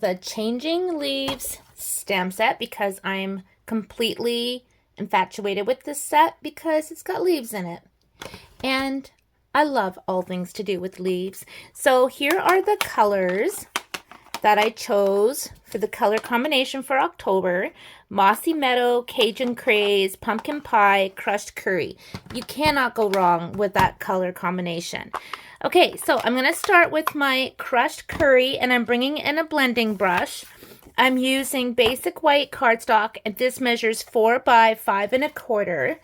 the Changing Leaves stamp set because I'm completely infatuated with this set because it's got leaves in it. And I love all things to do with leaves. So here are the colors that I chose for the color combination for October. Mossy Meadow, Cajun Craze, Pumpkin Pie, Crushed Curry. You cannot go wrong with that color combination. Okay, so I'm going to start with my Crushed Curry, and I'm bringing in a blending brush. I'm using basic white cardstock, and this measures 4 by 5 1/4.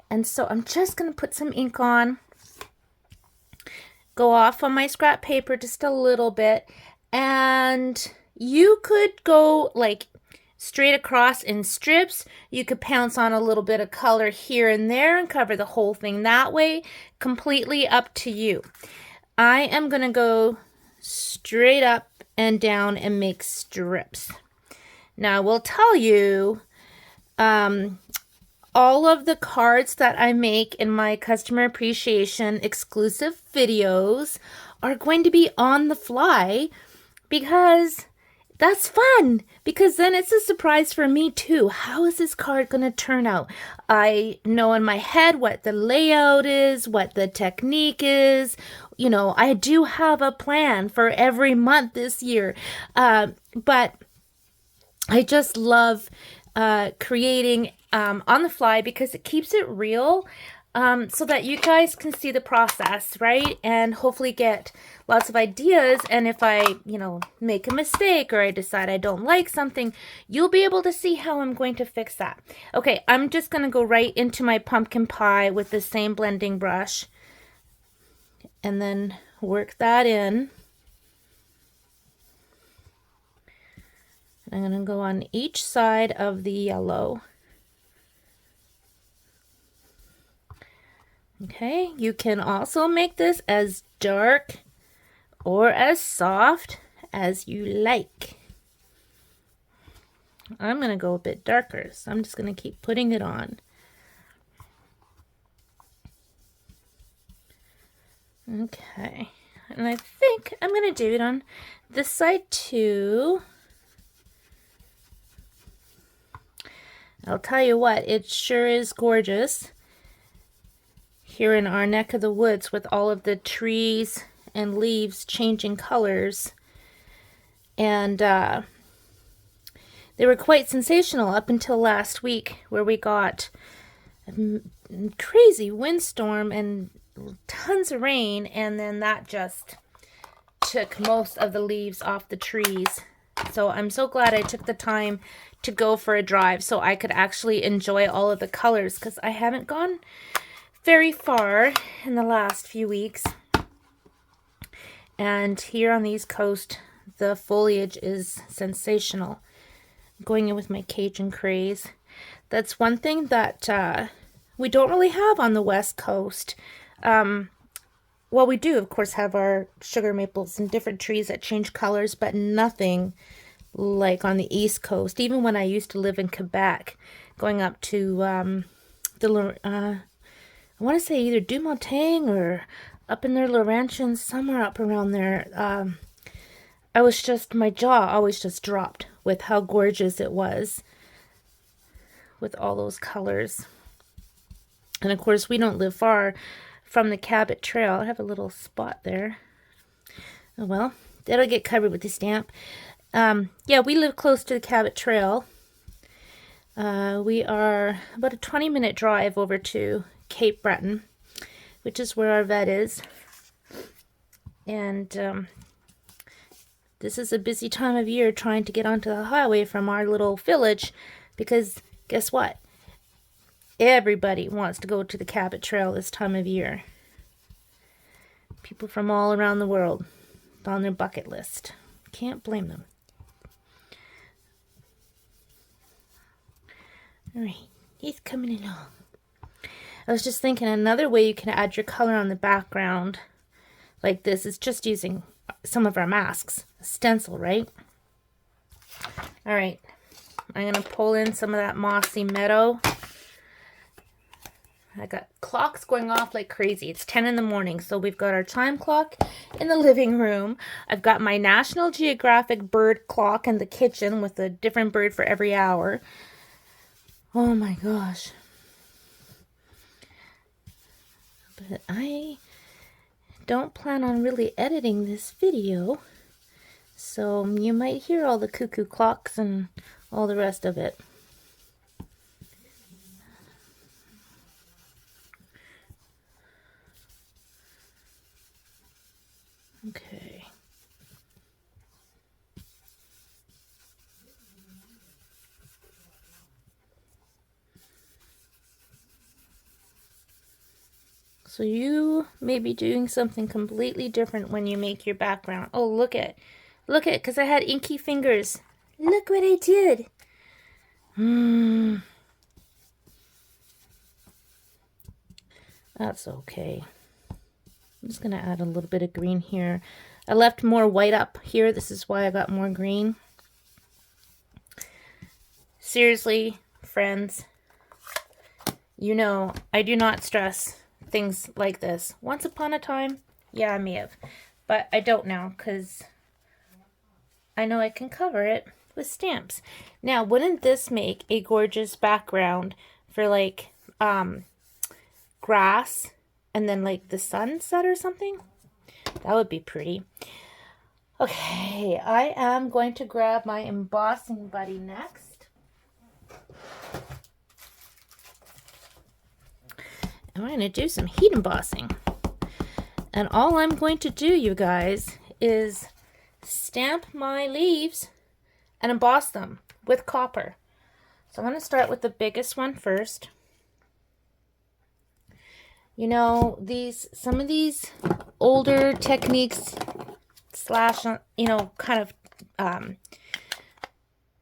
And so I'm just going to put some ink on, go off on my scrap paper just a little bit, and you could go like straight across in strips. You could pounce on a little bit of color here and there and cover the whole thing that way. Completely up to you. I am going to go straight up and down and make strips. Now I will tell you, all of the cards that I make in my customer appreciation exclusive videos are going to be on the fly because that's fun. Because then it's a surprise for me too. How is this card going to turn out? I know in my head what the layout is, what the technique is. You know, I do have a plan for every month this year. But I just love creating on the fly because it keeps it real, so that you guys can see the process, right? And hopefully get lots of ideas. And if I, make a mistake or I decide I don't like something, you'll be able to see how I'm going to fix that. Okay, I'm just going to go right into my pumpkin pie with the same blending brush and then work that in. I'm going to go on each side of the yellow. Okay, you can also make this as dark or as soft as you like. I'm going to go a bit darker, so I'm just going to keep putting it on. Okay, and I think I'm going to do it on this side too. I'll tell you what, it sure is gorgeous here in our neck of the woods with all of the trees and leaves changing colors. And they were quite sensational up until last week, where we got a crazy windstorm and tons of rain, and then that just took most of the leaves off the trees. So I'm so glad I took the time to go for a drive so I could actually enjoy all of the colors, because I haven't gone very far in the last few weeks. And here on the East Coast, the foliage is sensational. I'm going in with my Cajun Craze. That's one thing that we don't really have on the West Coast. Well, we do, of course, have our sugar maples and different trees that change colors, but nothing like on the East Coast. Even when I used to live in Quebec, going up to I want to say either Dumontagne or up in their Laurentians, somewhere up around there. My jaw always just dropped with how gorgeous it was with all those colors. And of course, we don't live far from the Cabot Trail. I have a little spot there. Oh well, that'll get covered with the stamp. Yeah, we live close to the Cabot Trail. We are about a 20-minute drive over to Cape Breton, which is where our vet is. And this is a busy time of year trying to get onto the highway from our little village, because guess what? Everybody wants to go to the Cabot Trail this time of year. People from all around the world on their bucket list. Can't blame them. All right, he's coming along. I was just thinking another way you can add your color on the background like this is just using some of our masks. A stencil, right? All right, I'm going to pull in some of that Mossy Meadow. I got clocks going off like crazy. It's 10 in the morning, so we've got our time clock in the living room. I've got my National Geographic bird clock in the kitchen with a different bird for every hour. Oh my gosh. But I don't plan on really editing this video, so you might hear all the cuckoo clocks and all the rest of it. Okay. So you may be doing something completely different when you make your background. Oh, look at, because I had inky fingers. Look what I did. That's okay. I'm just gonna add a little bit of green here. I left more white up here. This is why I got more green. Seriously, friends, you know, I do not stress things like this. Once upon a time, yeah, I may have, but I don't now because I know I can cover it with stamps. Now, wouldn't this make a gorgeous background for like grass and then like the sunset or something? That would be pretty. Okay, I am going to grab my embossing buddy next. I'm going to do some heat embossing. And all I'm going to do, you guys, is stamp my leaves and emboss them with copper. So I'm going to start with the biggest one first. You know, some of these older techniques slash, you know, kind of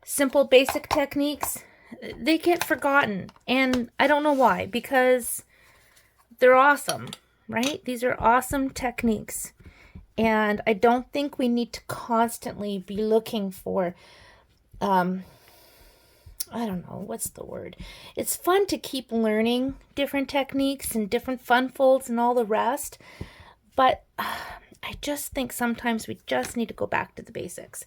simple basic techniques, they get forgotten. And I don't know why, because they're awesome, right? These are awesome techniques. And I don't think we need to constantly be looking for, I don't know, what's the word? It's fun to keep learning different techniques and different fun folds and all the rest. But I just think sometimes we just need to go back to the basics.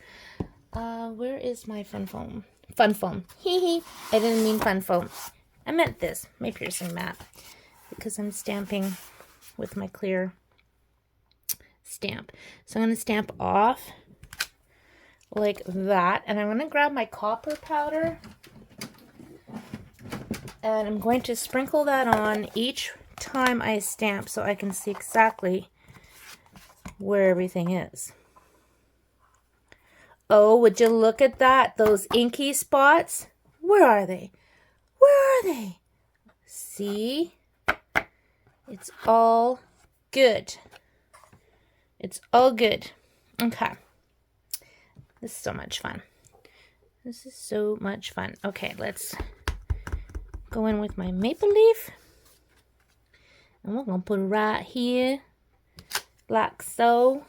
Where is my fun foam? Fun foam. Hee. I didn't mean fun foam. I meant this, my piercing mat. Because I'm stamping with my clear stamp. So I'm going to stamp off like that. And I'm going to grab my copper powder. And I'm going to sprinkle that on each time I stamp so I can see exactly where everything is. Oh, would you look at that? Those inky spots? Where are they? Where are they? See? It's all good. It's all good. Okay. This is so much fun. This is so much fun. Okay, let's go in with my maple leaf. And we're going to put it right here, like so.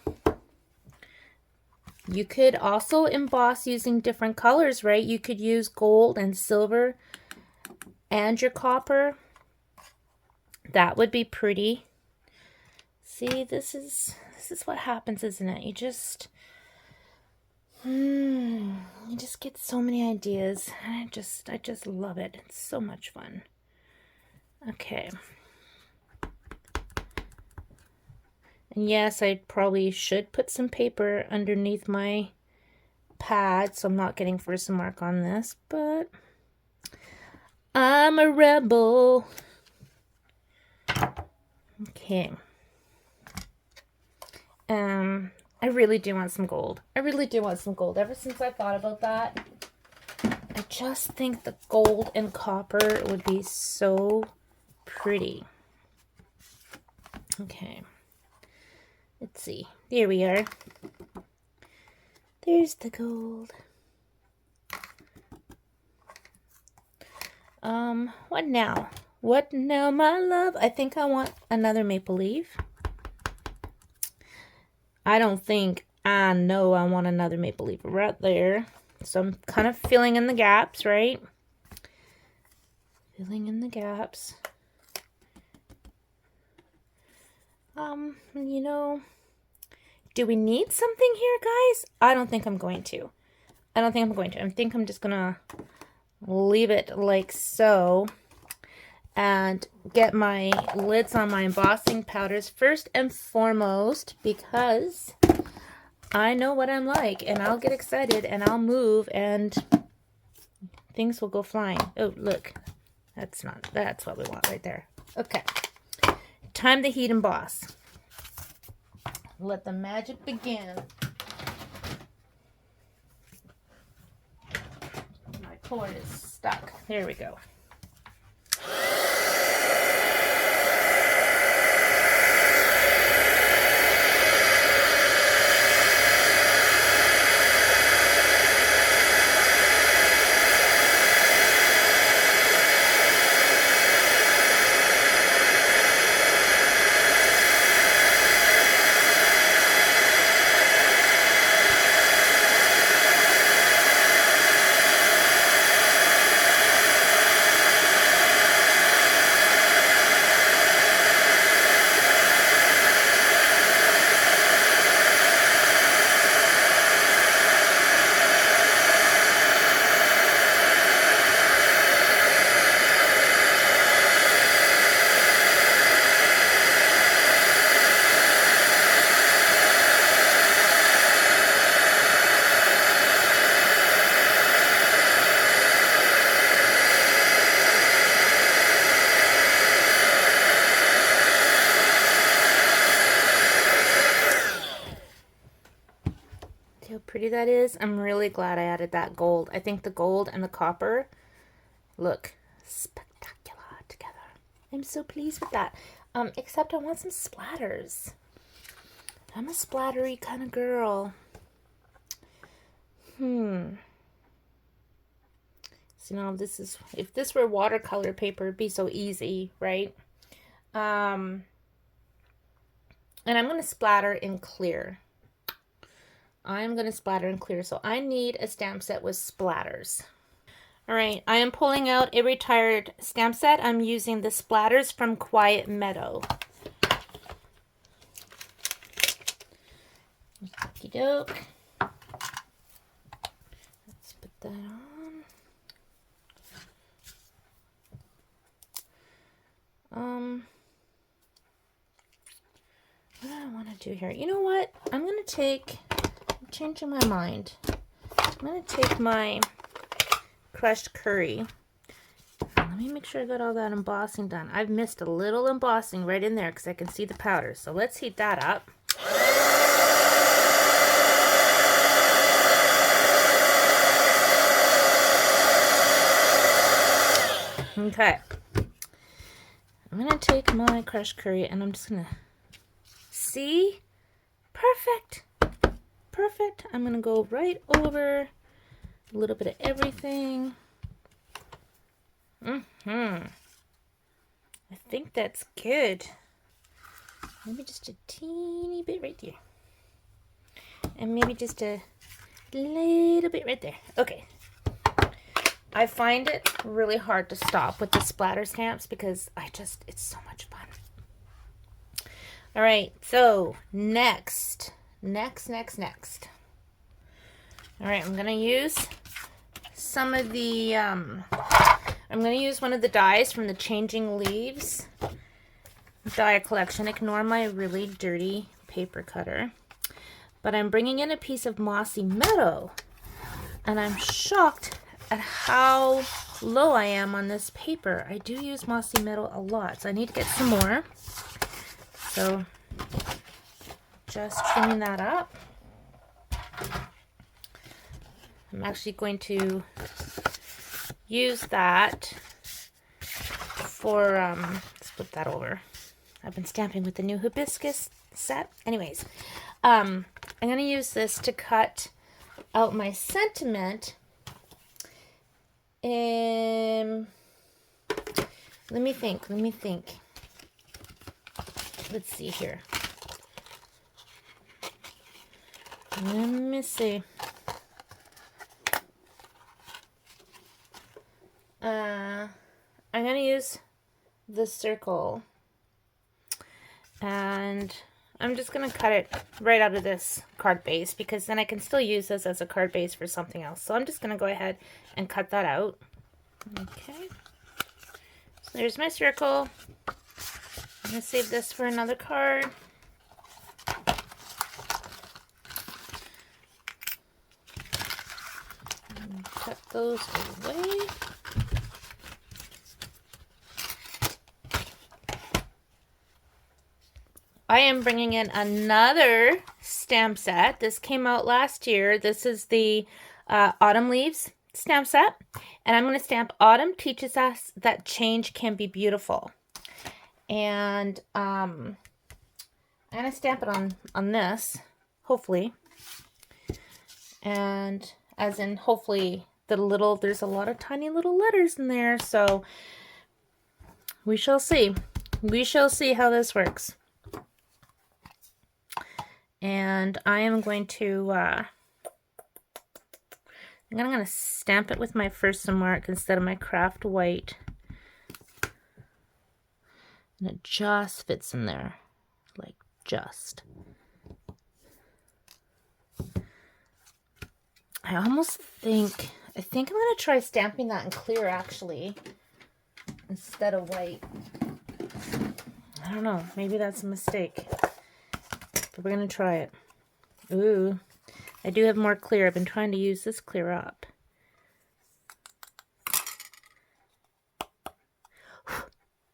You could also emboss using different colors, right? You could use gold and silver and your copper. That would be pretty. See, this is what happens, isn't it? You just get so many ideas. I just love it. It's so much fun. Okay. And yes, I probably should put some paper underneath my pad so I'm not getting first mark on this, but I'm a rebel. Okay. I really do want some gold. I really do want some gold. Ever since I thought about that, I just think the gold and copper would be so pretty. Okay. Let's see. There we are. There's the gold. What now? What now, my love? I think I want another maple leaf. I know I want another maple leaf right there. So I'm kind of filling in the gaps, right? Filling in the gaps. You know, do we need something here, guys? I don't think I'm going to. I think I'm just gonna leave it like so and get my lids on my embossing powders first and foremost, because I know what I'm like, and I'll get excited and I'll move and things will go flying. Oh, look. That's what we want right there. Okay. Time to heat emboss. Let the magic begin. My cord is stuck. There we go. See how pretty that is? I'm really glad I added that gold. I think the gold and the copper look spectacular together. I'm so pleased with that. Except I want some splatters. I'm a splattery kind of girl. So now this is, if this were watercolor paper, it'd be so easy, right? And I'm going to splatter in clear. So I need a stamp set with splatters. All right, I am pulling out a retired stamp set. I'm using the splatters from Quiet Meadow. Okie doke. Let's put that on. What do I want to do here? You know what? I'm changing my mind. I'm going to take my crushed curry. Let me make sure I got all that embossing done. I've missed a little embossing right in there because I can see the powder. So let's heat that up. Okay. I'm going to take my crushed curry and I'm just going to see. Perfect. Perfect. I'm going to go right over a little bit of everything. I think that's good. Maybe just a teeny bit right there. And maybe just a little bit right there. Okay. I find it really hard to stop with the splatter stamps because it's so much fun. All right, so next. All right, I'm gonna use some of the, I'm gonna use one of the dies from the Changing Leaves die collection. Ignore my really dirty paper cutter. But I'm bringing in a piece of Mossy Meadow, and I'm shocked at how low I am on this paper. I do use Mossy Meadow a lot, so I need to get some more. So just trimming that up. I'm actually going to use that for, let's flip that over. I've been stamping with the new hibiscus set. Anyways, I'm going to use this to cut out my sentiment. Let me think. Let's see here. Let me see. I'm going to use the circle. And I'm just going to cut it right out of this card base because then I can still use this as a card base for something else. So I'm just going to go ahead and cut that out. Okay. So there's my circle. I'm going to save this for another card. And cut those away. I am bringing in another stamp set. This came out last year. This is the Autumn Leaves stamp set. And I'm going to stamp Autumn Teaches Us That Change Can Be Beautiful. And I'm going to stamp it on this, hopefully. And as in hopefully there's a lot of tiny little letters in there. So we shall see. We shall see how this works. And I am going to, I'm going to stamp it with my Versamark instead of my craft white. And it just fits in there, like just. I think I'm going to try stamping that in clear actually, instead of white. I don't know, maybe that's a mistake. But we're going to try it. Ooh, I do have more clear. I've been trying to use this clear up.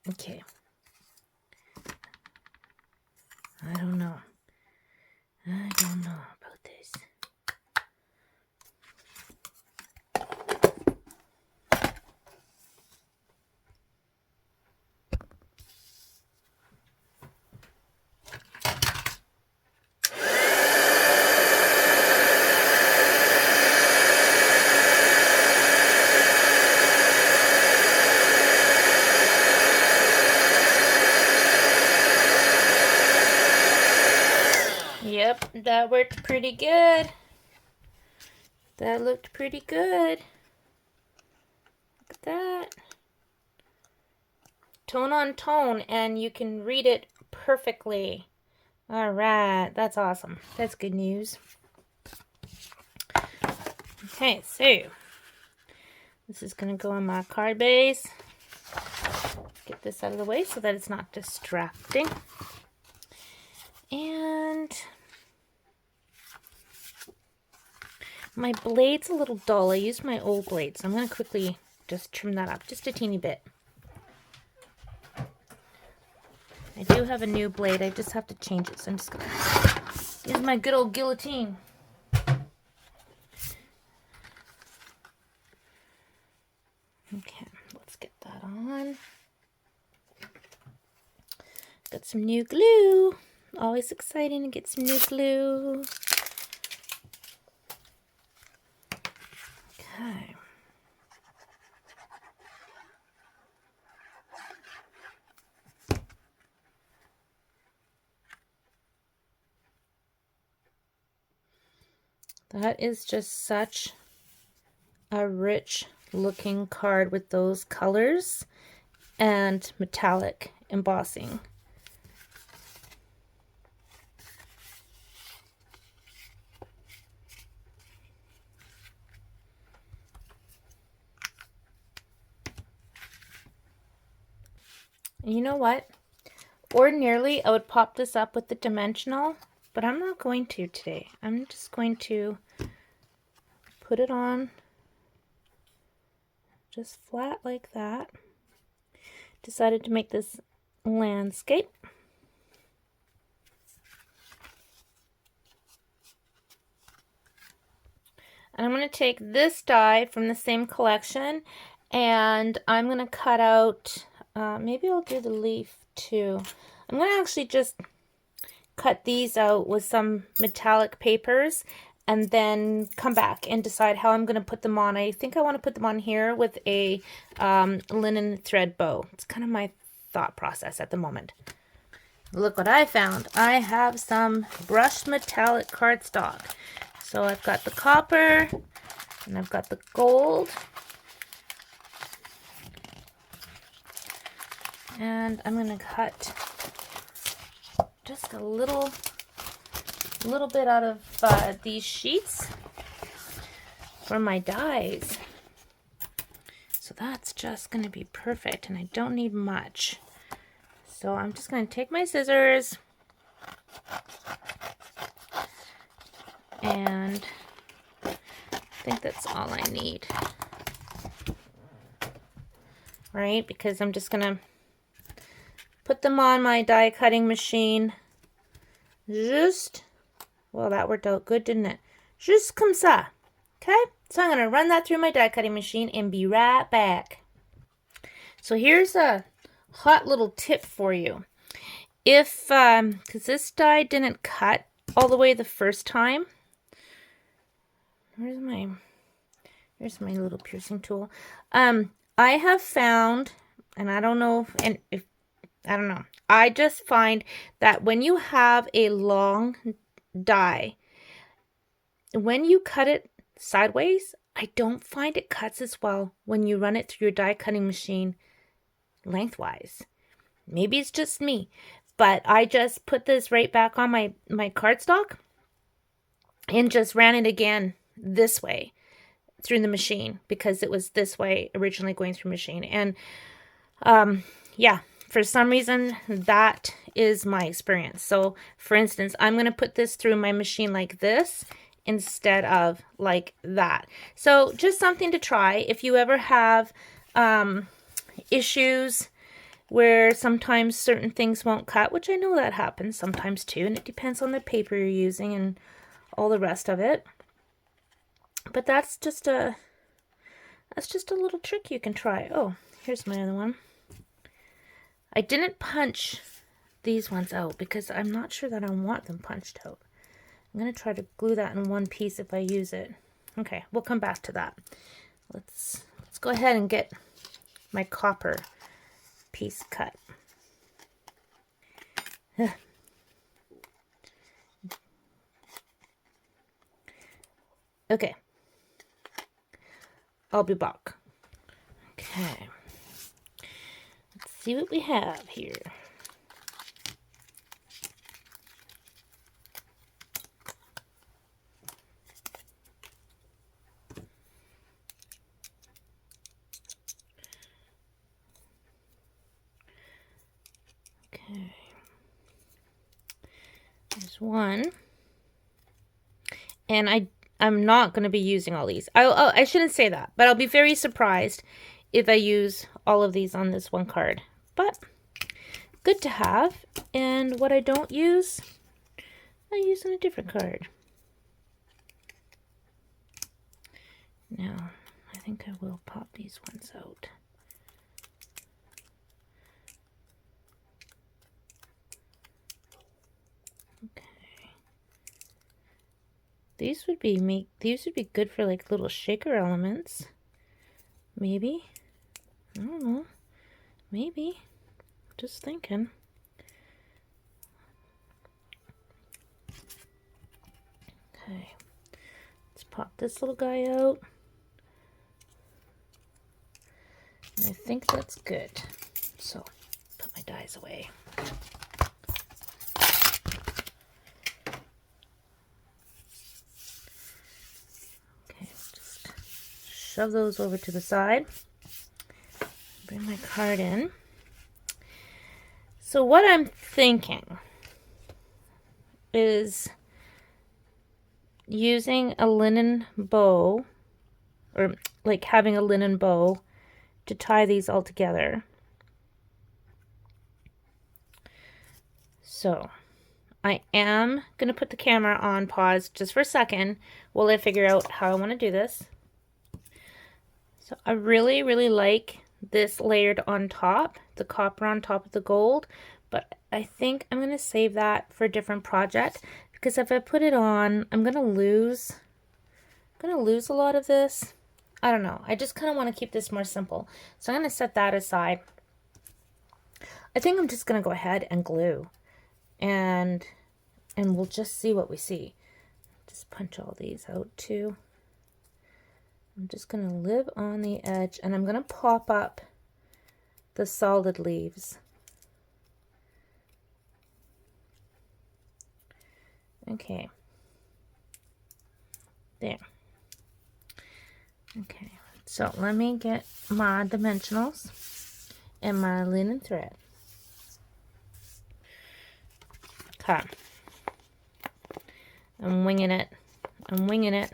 Okay. I don't know. I don't know about this. Yep, that worked pretty good. That looked pretty good. Look at that. Tone on tone, and you can read it perfectly. All right, that's awesome. That's good news. Okay, so this is going to go on my card base. Get this out of the way so that it's not distracting. And my blade's a little dull. I used my old blade, so I'm going to quickly just trim that up just a teeny bit. I do have a new blade. I just have to change it, so I'm just going to use my good old guillotine. Okay, let's get that on. Got some new glue. Always exciting to get some new glue. Okay. That is just such a rich looking card with those colors and metallic embossing. You know what? Ordinarily, I would pop this up with the dimensional, but I'm not going to today. I'm just going to put it on just flat like that. Decided to make this landscape. And I'm going to take this die from the same collection, and I'm going to cut out, maybe I'll do the leaf too. I'm going to actually just cut these out with some metallic papers and then come back and decide how I'm going to put them on. I think I want to put them on here with a linen thread bow. It's kind of my thought process at the moment. Look what I found. I have some brushed metallic cardstock. So I've got the copper and I've got the gold. And I'm going to cut just a little bit out of these sheets for my dies. So that's just going to be perfect, and I don't need much. So I'm just going to take my scissors and I think that's all I need. Right? Because I'm just going to put them on my die cutting machine. Well, that worked out good, didn't it? Just comme ça. Okay? So I'm going to run that through my die cutting machine and be right back. So here's a hot little tip for you. If, because this die didn't cut all the way the first time. Here's my little piercing tool. I have found, and I don't know, I don't know. I just find that when you have a long die, when you cut it sideways, I don't find it cuts as well when you run it through your die cutting machine lengthwise. Maybe it's just me, but I just put this right back on my cardstock and just ran it again this way through the machine because it was this way originally going through machine. And yeah, for some reason that is my experience. So for instance, I'm going to put this through my machine like this instead of like that. So just something to try if you ever have issues where sometimes certain things won't cut, which I know that happens sometimes too, and it depends on the paper you're using and all the rest of it. But that's just a little trick you can try. Oh, here's my other one. I didn't punch these ones out because I'm not sure that I want them punched out. I'm going to try to glue that in one piece if I use it. Okay, we'll come back to that. Let's go ahead and get my copper piece cut. Okay. I'll be back. Okay. Let's see what we have here. Okay. There's one. And I'm not going to be using all these. I shouldn't say that, but I'll be very surprised if I use all of these on this one card. But good to have. And what I don't use, I use on a different card. Now, I think I will pop these ones out. These would be good for like little shaker elements. Maybe. I don't know. Maybe. Just thinking. Okay. Let's pop this little guy out. And I think that's good. So, put my dies away. Shove those over to the side. Bring my card in. So what I'm thinking is using a linen bow, or like having a linen bow to tie these all together. So I am going to put the camera on pause just for a second while I figure out how I want to do this. So I really, really like this layered on top, the copper on top of the gold, but I think I'm going to save that for a different project because if I put it on, I'm going to lose a lot of this. I don't know. I just kind of want to keep this more simple. So I'm going to set that aside. I think I'm just going to go ahead and glue and we'll just see what we see. Just punch all these out too. I'm just going to live on the edge and I'm going to pop up the solid leaves. Okay. There. Okay. So let me get my dimensionals and my linen thread. Okay. I'm winging it. I'm winging it.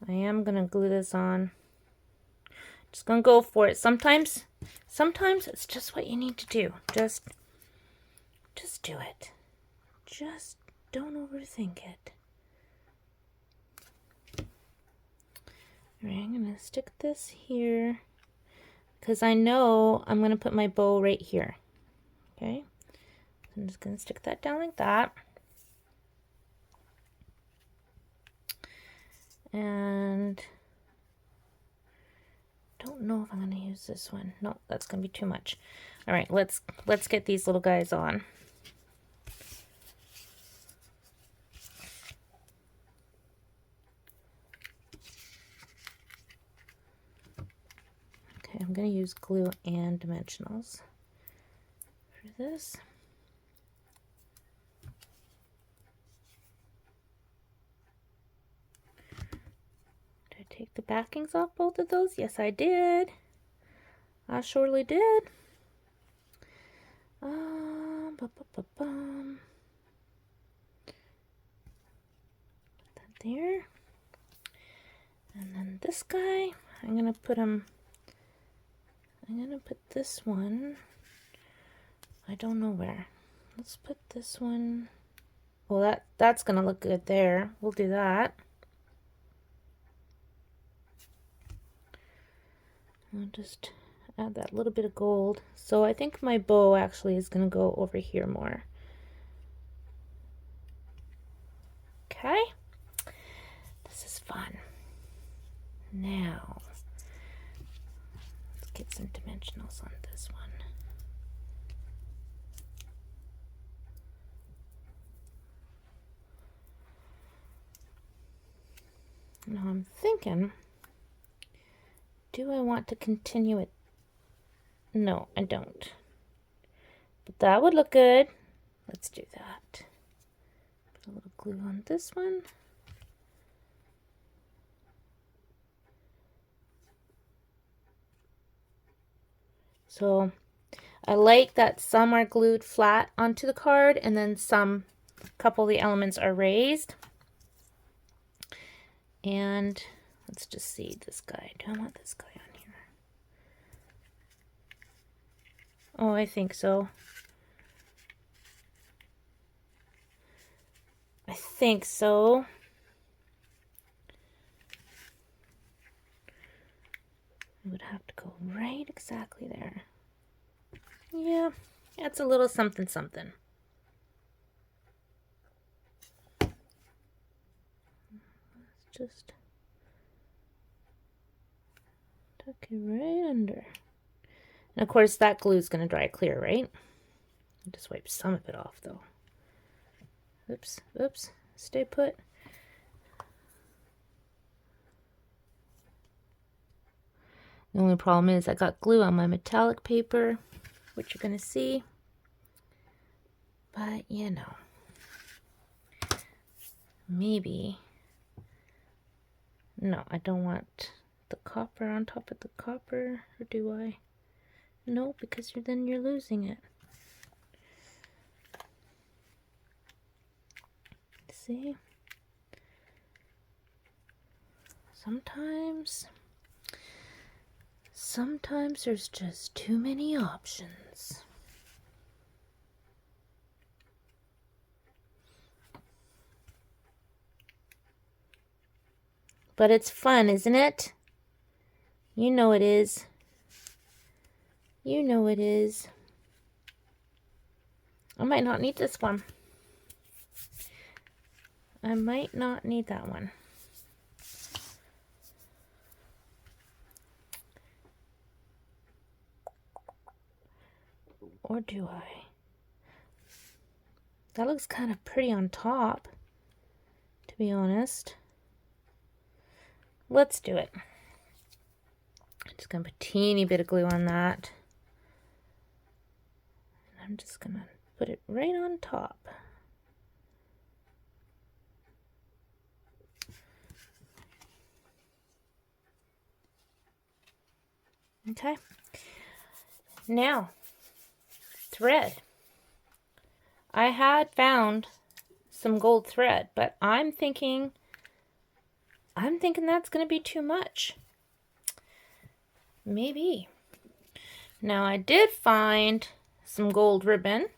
I am going to glue this on. Just going to go for it. Sometimes it's just what you need to do. Just do it. Just don't overthink it. All right, I'm going to stick this here because I know I'm going to put my bow right here. Okay. I'm just going to stick that down like that. And don't know if I'm going to use this one. No, that's going to be too much. All right, let's get these little guys on. Okay, I'm going to use glue and dimensionals for this. Did I take the backings off both of those? Yes, I did. I surely did. Put that there. And then this guy, I'm going to put this one, I don't know where. Let's put this one, well that's going to look good there. We'll do that. I'll just add that little bit of gold. So I think my bow actually is going to go over here more. Okay. This is fun. Now, let's get some dimensionals on this one. Now I'm thinking, do I want to continue it? No, I don't. But that would look good. Let's do that. Put a little glue on this one. So I like that some are glued flat onto the card and then a couple of the elements are raised. And let's just see this guy. Do I want this guy on here? Oh, I think so. I think so. It would have to go right exactly there. Yeah, that's a little something something. Let's just tuck it right under. And of course that glue is going to dry clear, right? I'll just wipe some of it off though. Oops, oops, stay put. The only problem is I got glue on my metallic paper, which you're going to see. But, you know, maybe. No, I don't want the copper on top of the copper, or do I? No, because then you're losing it. See? Sometimes there's just too many options. But it's fun, isn't it? You know it is. You know it is. I might not need this one. I might not need that one. Or do I? That looks kind of pretty on top, to be honest. Let's do it. Just gonna put a teeny bit of glue on that. And I'm just gonna put it right on top. Okay. Now, thread. I had found some gold thread, but I'm thinking that's going to be too much. Maybe. Now I did find some gold ribbon.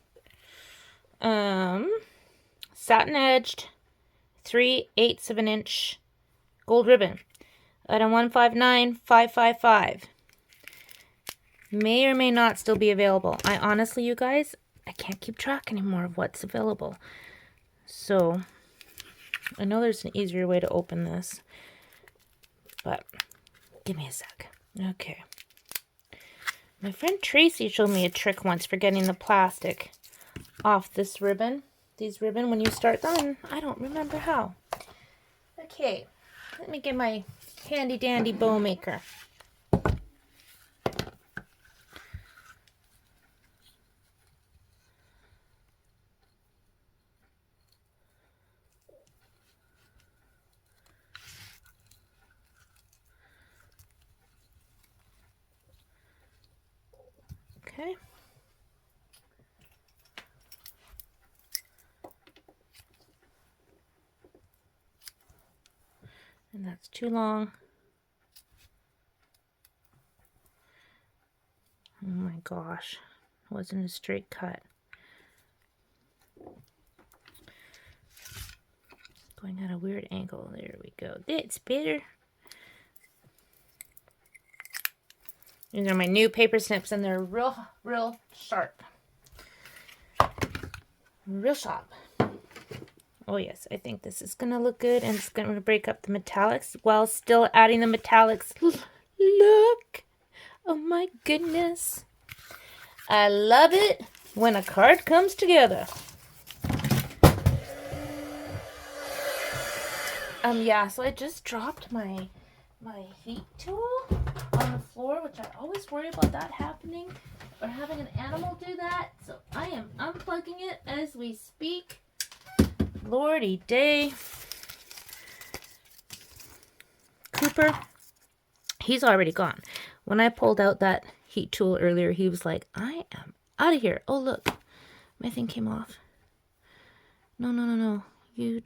Satin edged 3/8 of an inch gold ribbon. Item 159555. May or may not still be available. I honestly, you guys, I can't keep track anymore of what's available. So, I know there's an easier way to open this, but give me a sec. Okay. My friend Tracy showed me a trick once for getting the plastic off this ribbon. These ribbon when you start them, I don't remember how. Okay, let me get my handy dandy bow maker. Okay. And that's too long. Oh my gosh, it wasn't a straight cut. Going at a weird angle. There we go. That's better. These are my new paper snips, and they're real sharp. Real sharp. Oh yes, I think this is going to look good, and it's going to break up the metallics while still adding the metallics. Look! Oh my goodness. I love it when a card comes together. Yeah, so I just dropped my heat tool on the floor, which I always worry about that happening or having an animal do that. So I am unplugging it as we speak. Lordy day. Cooper, he's already gone. When I pulled out that heat tool earlier, he was like, I am out of here. Oh, look, my thing came off. No. You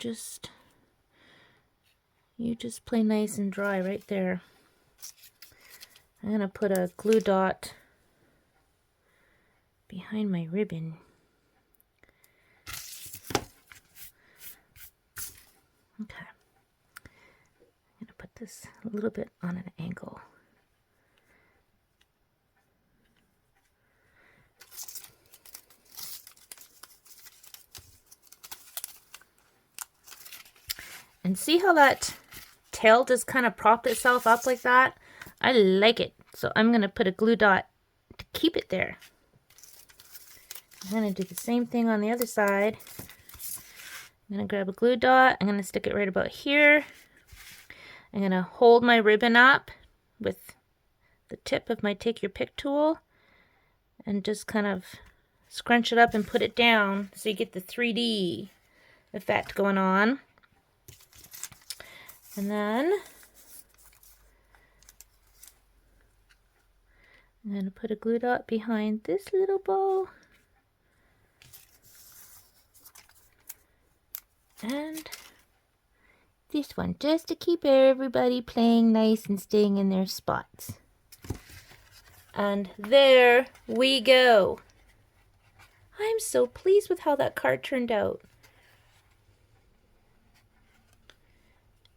just play nice and dry right there. I'm going to put a glue dot behind my ribbon. Okay. I'm going to put this a little bit on an angle. And see how that tail just kind of propped itself up like that? I like it. So I'm going to put a glue dot to keep it there. I'm going to do the same thing on the other side. I'm going to grab a glue dot. I'm going to stick it right about here. I'm going to hold my ribbon up with the tip of my take your pick tool and just kind of scrunch it up and put it down so you get the 3D effect going on. And then I'm going to put a glue dot behind this little bow. And this one, just to keep everybody playing nice and staying in their spots. And there we go. I'm so pleased with how that card turned out.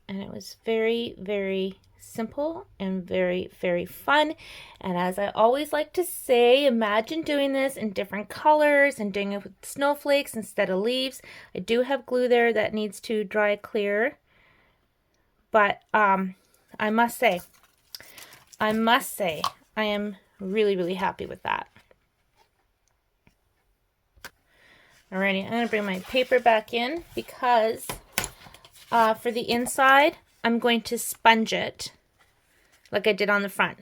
And it was very, very simple and very, very fun. And as I always like to say, imagine doing this in different colors and doing it with snowflakes instead of leaves. I do have glue there that needs to dry clear. But I must say, I am really, really happy with that. Alrighty, I'm going to bring my paper back in because for the inside, I'm going to sponge it like I did on the front.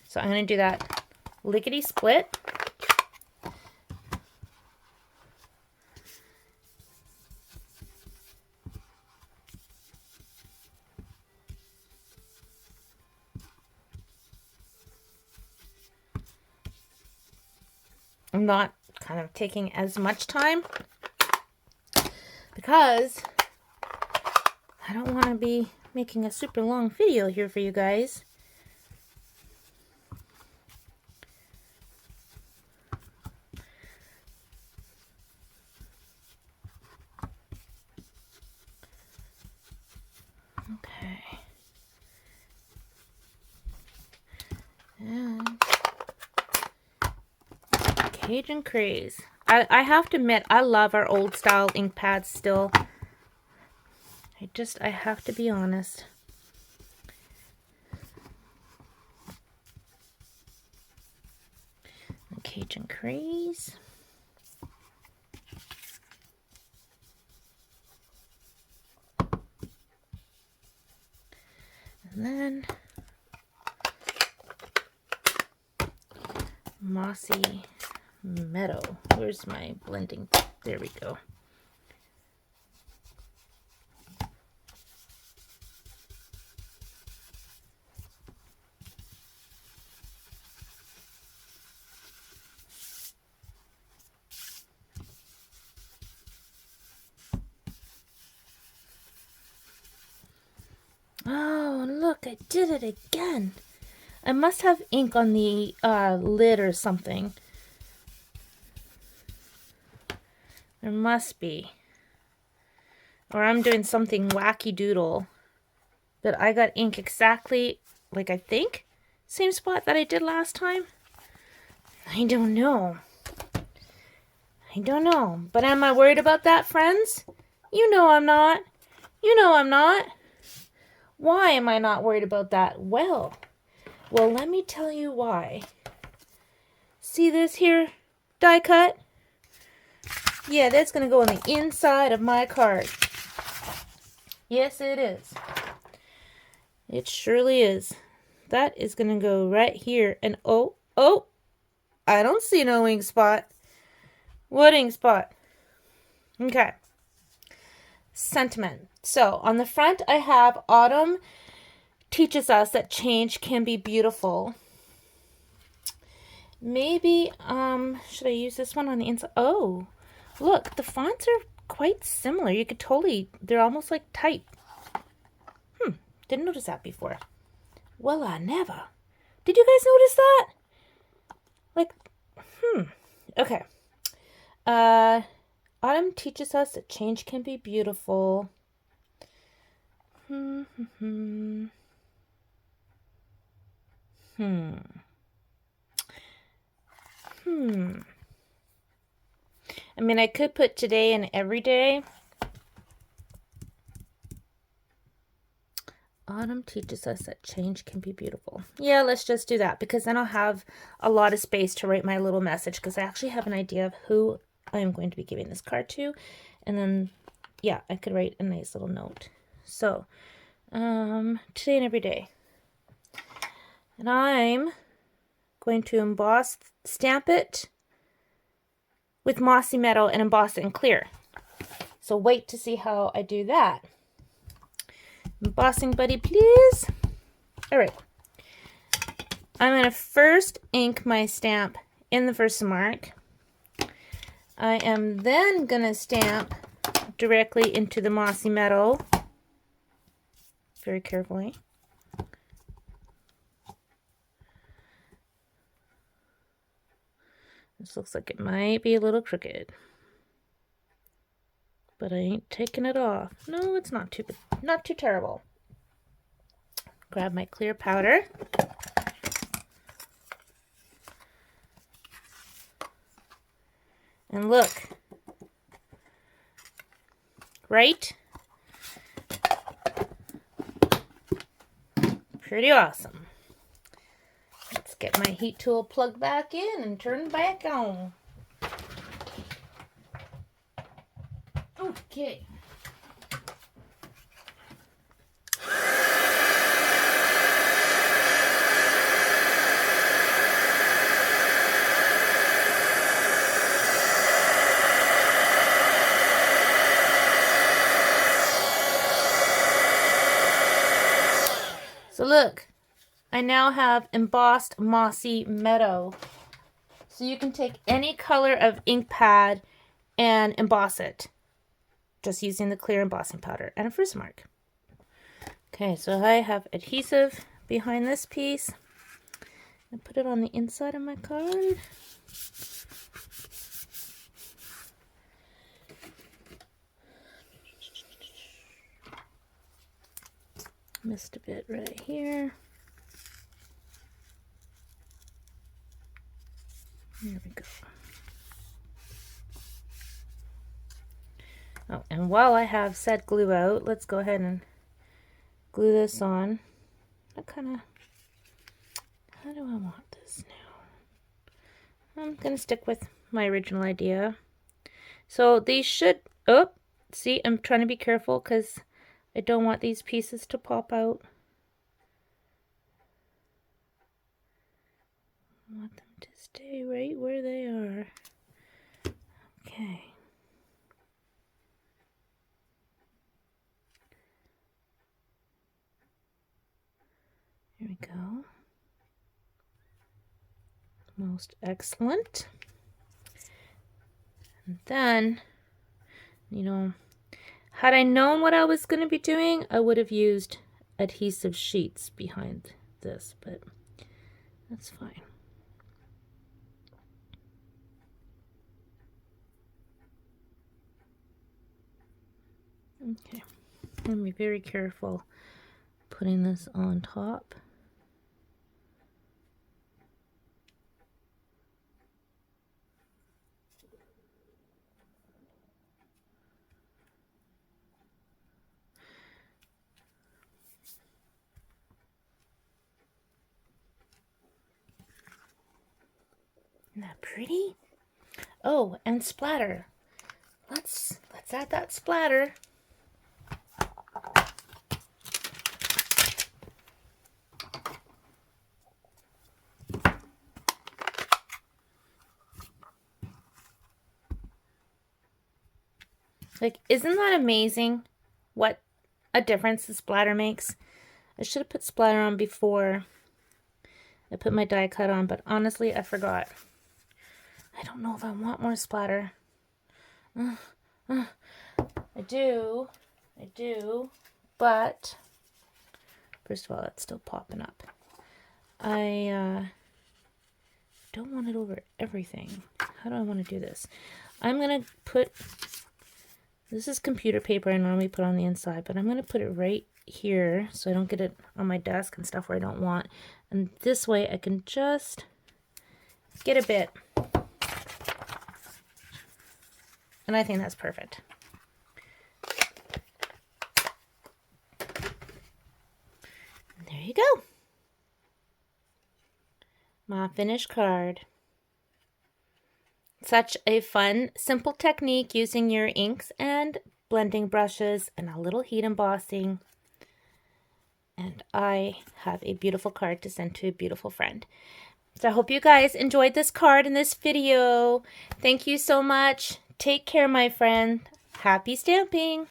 So I'm going to do that lickety split. I'm not kind of taking as much time because I don't want to be making a super long video here for you guys. Okay. And Cajun Craze. I have to admit, I love our old style ink pads still. I have to be honest. Cajun Craze. And then Mossy Meadow. Where's my blending? There we go. Oh, look, I did it again. I must have ink on the lid or something. There must be. Or I'm doing something wacky doodle. But I got ink exactly, like I think, same spot that I did last time. I don't know. I don't know. But am I worried about that, friends? You know I'm not. You know I'm not. Why am I not worried about that? Well, let me tell you why. See this here die cut? Yeah, that's going to go on the inside of my card. Yes, it is. It surely is. That is going to go right here. And oh, I don't see no ink spot. What ink spot? Okay. Sentiment. So on the front I have autumn teaches us that change can be beautiful. Maybe, should I use this one on the inside? Oh, look, the fonts are quite similar. You could totally, they're almost like type. Didn't notice that before. Well, I never. Did you guys notice that? Like, okay. Autumn teaches us that change can be beautiful. I mean, I could put today and every day. Autumn teaches us that change can be beautiful. Yeah, let's just do that because then I'll have a lot of space to write my little message because I actually have an idea of who I am going to be giving this card to. And then, yeah, I could write a nice little note. So, today and every day. And I'm going to stamp it with Mossy Meadow and emboss it in clear. So wait to see how I do that. Embossing buddy, please. All right. I'm going to first ink my stamp in the Versamark. I am then going to stamp directly into the Mossy Meadow. Very carefully. This looks like it might be a little crooked. But I ain't taking it off. No, it's not too terrible. Grab my clear powder. And look. Right? Pretty awesome. Let's get my heat tool plugged back in and turn back on. Okay. So look, I now have embossed Mossy Meadow. So you can take any color of ink pad and emboss it, just using the clear embossing powder and a Versamark. Okay, so I have adhesive behind this piece. I put it on the inside of my card. Missed a bit right here. There we go. Oh, and while I have set glue out, let's go ahead and glue this on. How do I want this now? I'm gonna stick with my original idea. So these should, oh, see, I'm trying to be careful because I don't want these pieces to pop out. I want them to stay right where they are. Okay. Here we go. Most excellent. And then, you know, had I known what I was going to be doing, I would have used adhesive sheets behind this, but that's fine. Okay, I'm going to be very careful putting this on top. Isn't that pretty? Oh, and splatter. Let's add that splatter. Like, isn't that amazing what a difference the splatter makes? I should have put splatter on before I put my die cut on, but honestly, I forgot. I don't know if I want more splatter. I do, but first of all, it's still popping up. I don't want it over everything. How do I want to do this? I'm going to put, this is computer paper I normally put on the inside, but I'm going to put it right here so I don't get it on my desk and stuff where I don't want. And this way I can just get a bit. And I think that's perfect. And there you go. My finished card. Such a fun, simple technique using your inks and blending brushes and a little heat embossing. And I have a beautiful card to send to a beautiful friend. So I hope you guys enjoyed this card and this video. Thank you so much. Take care, my friend. Happy stamping!